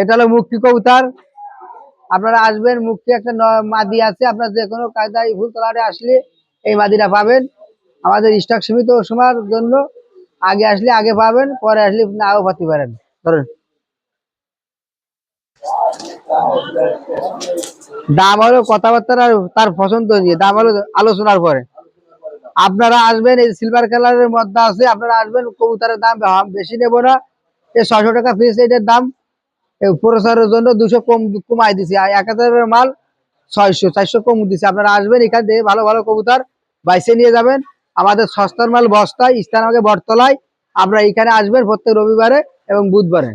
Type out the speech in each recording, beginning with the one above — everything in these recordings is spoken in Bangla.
এটা হলো মুক্তি কবুতর। আপনারা আসবেন, মুক্তি একটা মাদি আছে, আপনার যে কোনো কায়দায় ফুলতলারে আসলে এই মাদিটা পাবেন। আমাদের স্টক সীমিত সময়ের জন্য, আগে আসলে আগে পাবেন, পরে আসলে নাও পাতে পারেন। ধরেন দাম হলো কথাবার্তা তার পছন্দ নিয়ে, দাম হলো আলোচনার পরে। আপনারা আসবেন, এই সিলভার কালারের মধ্যে আছে, আপনারা আসবেন। কবুতরের দাম বেশি নেব না, এই 600 টাকা পিস এটার দাম। প্রচারের জন্য 200 কমাই দিছি, 1000-এর মাল 600-400 কম দিছে। আপনারা আসবেন, এখান থেকে ভালো ভালো কবুতর বাইসে নিয়ে যাবেন। আমাদের সস্তার মাল বস্তায়, স্থান আমাকে বটতলায়। আপনারা এখানে আসবেন প্রত্যেক রবিবারে এবং বুধবারে।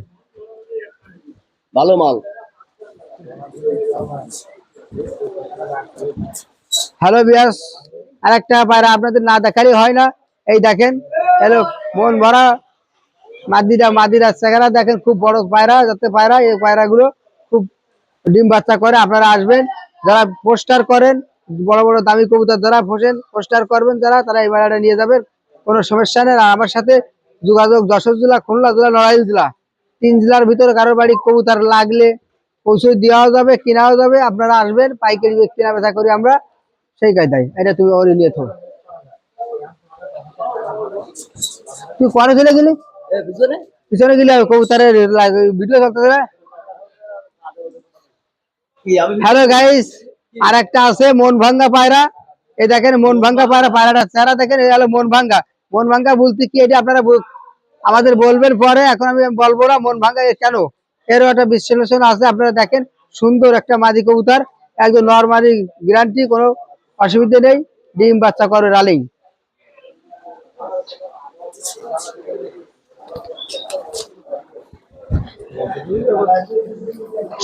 ভালো মাল। হ্যালো বিয়াস, আরেকটা পায়রা আপনাদের না দেখারই হয় না। এই দেখেন, হ্যালো, মন ভরা মাদিরা চেহারা দেখেন, খুব বড় পায়রা। যাতে পায়রা, এই পায়রাগুলো খুব ডিম বাচ্চা করে। আপনারা আসবেন, যারা পোস্টার করেন, বড় বড় দামি কবুতর যারা পোস্টার করবেন যারা, তারা এই পায়রাটা নিয়ে যাবেন, কোনো সমস্যা নেই। আর আমার সাথে যোগাযোগ যশোর জেলা, খুলনা জেলা, নড়াইল জেলা, 3 জেলার ভিতরে কারোর বাড়ি কবুতর লাগলে পৌঁছে দেওয়াও যাবে, কেনাও যাবে। আপনারা আসবেন, পাইকারি কেনা বেচা করি আমরা, সেই কায়দায়। এটা তুমি ওরে নিয়ে থো। তুই পরে চলে গেলি, পিছনে গেলি কবুতরের ভিডিও চলতেছে। হ্যালো গাইস, আর একটা আছে মন ভাঙ্গা পায়রা। এই দেখেন মন ভাঙ্গা পায়রা, পায়রাটা চেহারা দেখেন। এই হলো মন ভাঙ্গা। মন ভাঙ্গা বলতে কি, এটা আপনারা আমাদের বলবেন পরে, এখন আমি বলবো না মন ভাঙ্গা কেন, এরও একটা বিশ্লেষণ আছে। আপনারা দেখেন, সুন্দর একটা মাদি কবুতর, একদম নরমালি গ্যারান্টি, কোনো অসুবিধা নেই, ডিম বাচ্চা করে রালিং।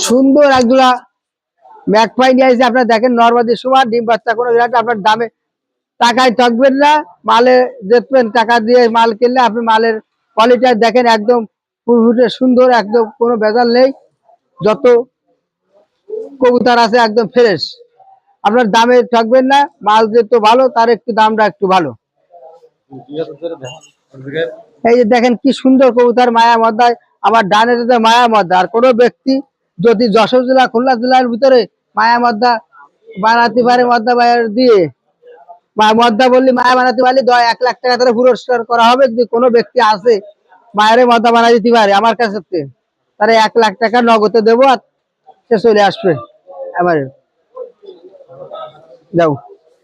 সুন্দর একগুলা ম্যাকপাই নিয়ে আসছে, আপনারা দেখেন, নরমালি সময় ডিম বাচ্চা কোনো গ্যারান্টি। আপনার দামে টাকায় থাকবেন না, মালে দেখবেন, টাকা দিয়ে মাল কিনলে আপনি মালের কোয়ালিটি দেখেন, একদম ফুটফুটে সুন্দর, একদম কোনো ভেজাল নেই। যত কবুতর আছে একদম ফ্রেশ। আপনার দামে থাকবেন না, মাল যেহেতু ভালো, তার একটু দামটা একটু ভালো। এই যে দেখেন কি সুন্দর কবুতর, মায়া মদ্দায়। আমার ডানে মায়া মদ্দা। আর কোনো ব্যক্তি যদি যশোর জেলা, খুলনা জেলার ভিতরে মায়া মদ্দা বানাতে পারে, মদ্দা বাজার দিয়ে মদ্দা বললি মায়া বানাতে পারলে 1 লাখ টাকা ধরে পুরস্কার করা হবে। যদি কোনো ব্যক্তি আছে মায়ের মদ্দা বানা দিতে পারে আমার কাছে, তারা 1 লাখ টাকা নগদে দেবো, আর সে চলে আসবে। আমার যাও।